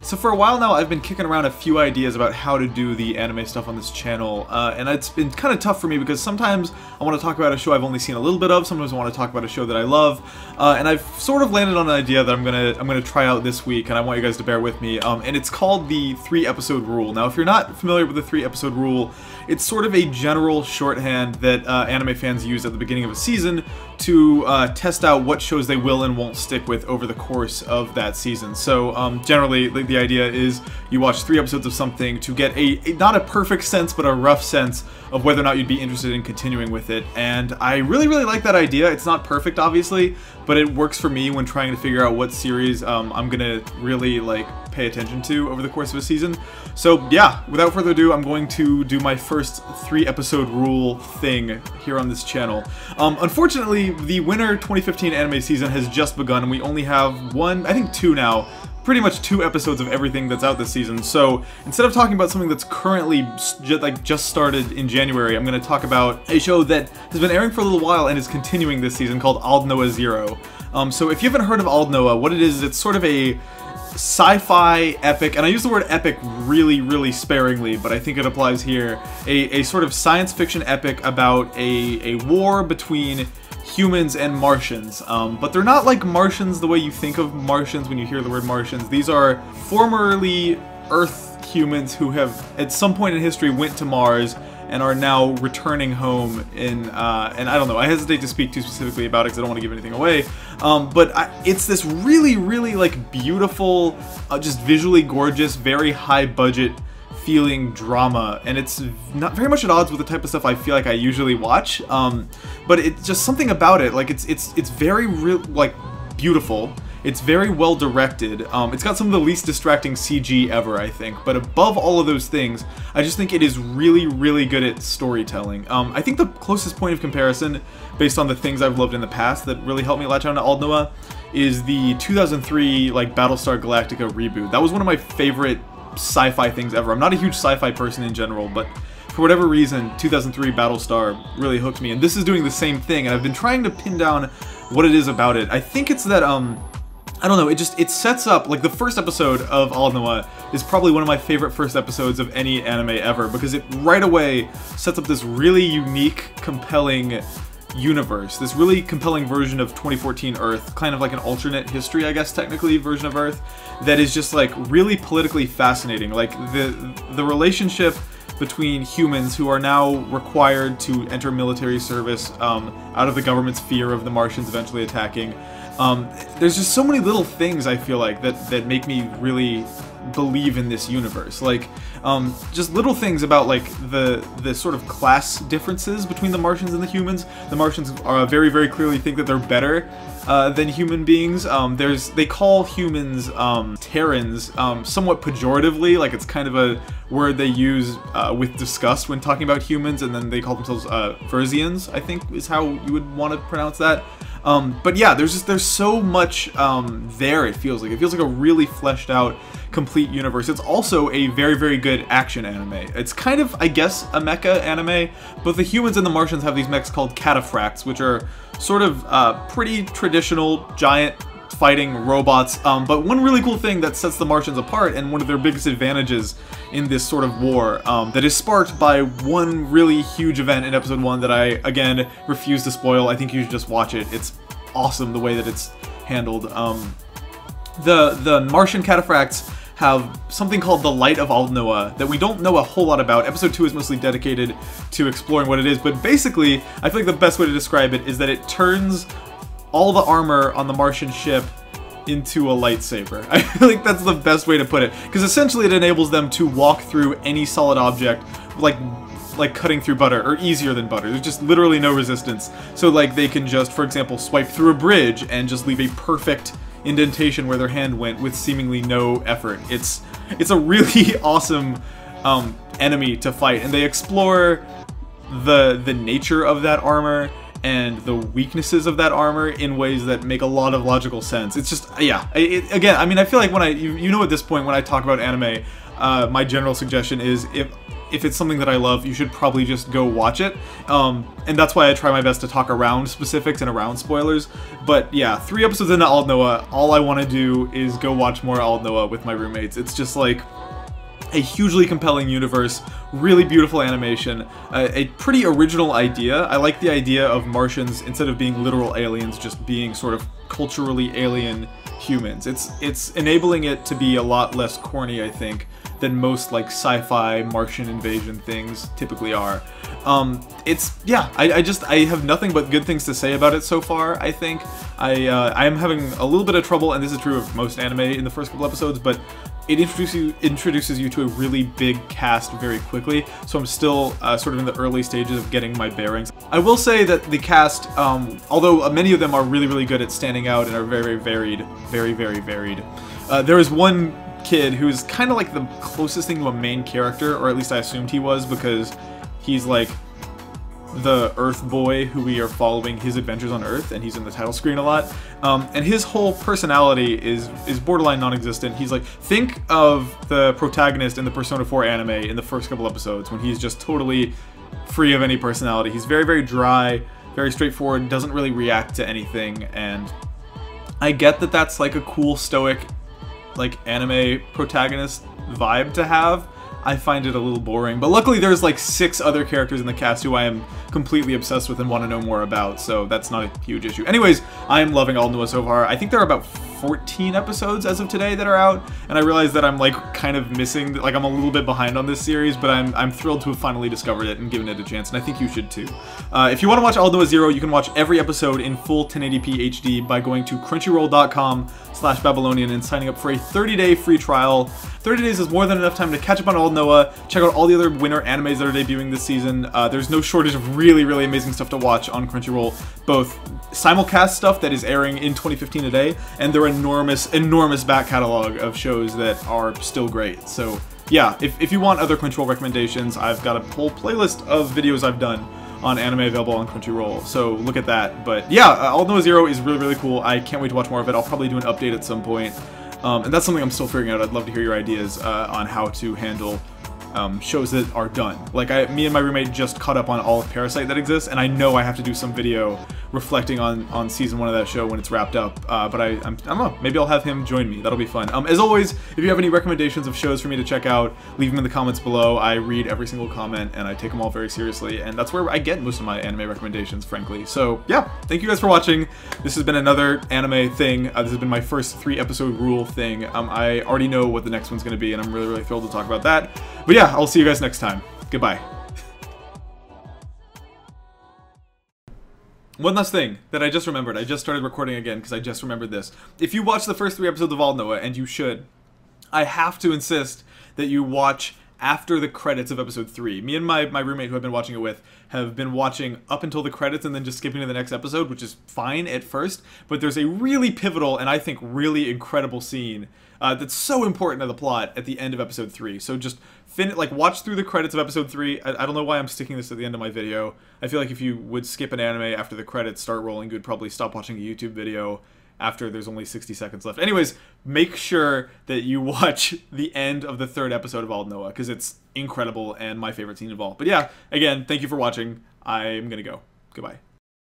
So for a while now, I've been kicking around a few ideas about how to do the anime stuff on this channel, and it's been kind of tough for me because sometimes I want to talk about a show I've only seen a little bit of, sometimes I want to talk about a show that I love, and I've sort of landed on an idea that I'm gonna try out this week, and I want you guys to bear with me, and it's called the 3-episode rule. Now, if you're not familiar with the 3-episode rule, it's sort of a general shorthand that anime fans use at the beginning of a season to test out what shows they will and won't stick with over the course of that season. So generally, the idea is you watch 3 episodes of something to get not a perfect sense, but a rough sense of whether or not you'd be interested in continuing with it. And I really like that idea. It's not perfect, obviously, but it works for me when trying to figure out what series I'm gonna really pay attention to over the course of a season. So yeah, without further ado, I'm going to do my first 3-episode rule thing here on this channel. Unfortunately, the winter 2015 anime season has just begun, and we only have I think two now, pretty much 2 episodes of everything that's out this season. So instead of talking about something that's currently just started in January, I'm going to talk about a show that has been airing for a little while and is continuing this season called Aldnoah Zero. So if you haven't heard of Aldnoah, what it is, it's sort of a sci-fi epic, and I use the word epic really sparingly, but I think it applies here, a sort of science fiction epic about a war between humans and Martians, but they're not like Martians the way you think of Martians when you hear the word Martians. These are formerly Earth humans who have, at some point in history, went to Mars and are now returning home in, and I don't know, I hesitate to speak too specifically about it because I don't want to give anything away, but it's this really beautiful, just visually gorgeous, very high budget feeling drama, and it's not very much at odds with the type of stuff I feel like I usually watch, but it's just something about it, it's very beautiful. It's very well directed. It's got some of the least distracting CG ever, I think. But above all of those things, I just think it is really good at storytelling. I think the closest point of comparison, based on the things I've loved in the past that really helped me latch on to Aldnoah, is the 2003 Battlestar Galactica reboot. That was one of my favorite sci-fi things ever. I'm not a huge sci-fi person in general, but for whatever reason, 2003 Battlestar really hooked me. And this is doing the same thing, and I've been trying to pin down what it is about it. I think it's that, I don't know, it sets up, the first episode of Aldnoah is probably one of my favorite first episodes of any anime ever, because it right away sets up this really unique, compelling universe, this really compelling version of 2014 Earth, kind of like an alternate history, I guess, technically, version of Earth, that is just, really politically fascinating. The relationship between humans who are now required to enter military service out of the government's fear of the Martians eventually attacking. There's just so many little things, I feel like, that make me really believe in this universe. Just little things about, the sort of class differences between the Martians and the humans. The Martians are very clearly think that they're better than human beings. They call humans Terrans somewhat pejoratively, it's kind of a word they use with disgust when talking about humans, and then they call themselves Verzians, I think is how you would want to pronounce that. But yeah, there's so much there, it feels like. It feels like a really fleshed out, complete universe. It's also a very good action anime. It's kind of, I guess, a mecha anime, but the humans and the Martians have these mechs called cataphracts, which are sort of pretty traditional giant fighting robots, but one really cool thing that sets the Martians apart, and one of their biggest advantages in this sort of war, that is sparked by one really huge event in episode 1 that I, again, refuse to spoil. I think you should just watch it. It's awesome the way that it's handled. The Martian cataphracts have something called the Light of Aldnoah that we don't know a whole lot about. Episode 2 is mostly dedicated to exploring what it is, but basically, I feel like the best way to describe it is that it turns all the armor on the Martian ship into a lightsaber. I feel like that's the best way to put it, because essentially it enables them to walk through any solid object like cutting through butter, or easier than butter. There's just literally no resistance. So they can just, for example, swipe through a bridge and just leave a perfect indentation where their hand went with seemingly no effort. It's a really awesome enemy to fight, and they explore the nature of that armor and the weaknesses of that armor in ways that make a lot of logical sense. It's just, yeah, again, I mean, I feel like when you know at this point when I talk about anime, my general suggestion is if it's something that I love, you should probably just go watch it. And that's why I try my best to talk around specifics and around spoilers. But yeah, 3 episodes into Aldnoah, all I want to do is go watch more Aldnoah with my roommates. It's just like a hugely compelling universe, really beautiful animation, a pretty original idea. I like the idea of Martians, instead of being literal aliens, just being sort of culturally alien humans. It's enabling it to be a lot less corny, I think, than most like sci-fi Martian invasion things typically are. I have nothing but good things to say about it so far. I think I am having a little bit of trouble, and this is true of most anime in the first couple episodes, but it introduces you to a really big cast very quickly, so I'm still sort of in the early stages of getting my bearings. I will say that the cast, although many of them are really, really good at standing out and are very, very varied, there is one kid who's kind of like the closest thing to a main character, or at least I assumed he was, because he's like the Earth boy who we are following his adventures on Earth, and he's in the title screen a lot. And his whole personality is borderline non-existent. He's like, think of the protagonist in the Persona 4 anime in the first couple episodes, when he's just totally free of any personality. He's very, very dry, very straightforward, doesn't really react to anything, and I get that that's like a cool, stoic, like anime protagonist vibe to have. I find it a little boring, but luckily there's like 6 other characters in the cast who I am completely obsessed with and want to know more about, so that's not a huge issue. Anyways, I am loving Aldnoah so far. I think there are about 14 episodes as of today that are out, and I realize that I'm like kind of missing, like I'm a little bit behind on this series, but I'm thrilled to have finally discovered it and given it a chance, and I think you should too. If you want to watch Aldnoah Zero, you can watch every episode in full 1080p HD by going to crunchyroll.com/Babylonian and signing up for a 30-day free trial. 30 days is more than enough time to catch up on Aldnoah, check out all the other winter animes that are debuting this season. There's no shortage of really, really amazing stuff to watch on Crunchyroll, both simulcast stuff that is airing in 2015 a day, and their enormous back catalog of shows that are still great. So yeah, if you want other Crunchyroll recommendations, I've got a whole playlist of videos I've done on anime available on Crunchyroll, so look at that. But yeah, Aldnoah Zero is really, really cool. I can't wait to watch more of it. I'll probably do an update at some point. And that's something I'm still figuring out. I'd love to hear your ideas on how to handle shows that are done. Like, me and my roommate just caught up on all of Parasite that exists, and I know I have to do some video reflecting on season 1 of that show when it's wrapped up. But I don't know, maybe I'll have him join me. That'll be fun. As always, if you have any recommendations of shows for me to check out, leave them in the comments below. I read every single comment, and I take them all very seriously, and that's where I get most of my anime recommendations, frankly. So yeah, thank you guys for watching. This has been another anime thing. This has been my first 3-episode rule thing. I already know what the next one's going to be, and I'm really, really thrilled to talk about that. But yeah, I'll see you guys next time. Goodbye. One last thing that I just remembered. I just started recording again because I just remembered this. If you watch the first 3 episodes of Aldnoah, and you should, I have to insist that you watch after the credits of episode 3. Me and my roommate who I've been watching it with have been watching up until the credits and then just skipping to the next episode, which is fine at first, but there's a really pivotal and I think really incredible scene that's so important to the plot at the end of episode 3. So just watch through the credits of episode 3. I don't know why I'm sticking this at the end of my video. I feel like if you would skip an anime after the credits start rolling, you'd probably stop watching a YouTube video after there's only 60 seconds left. Anyways, make sure that you watch the end of the 3rd episode of Aldnoah, because it's incredible and my favorite scene of all. But yeah, again, thank you for watching. I'm gonna go. Goodbye.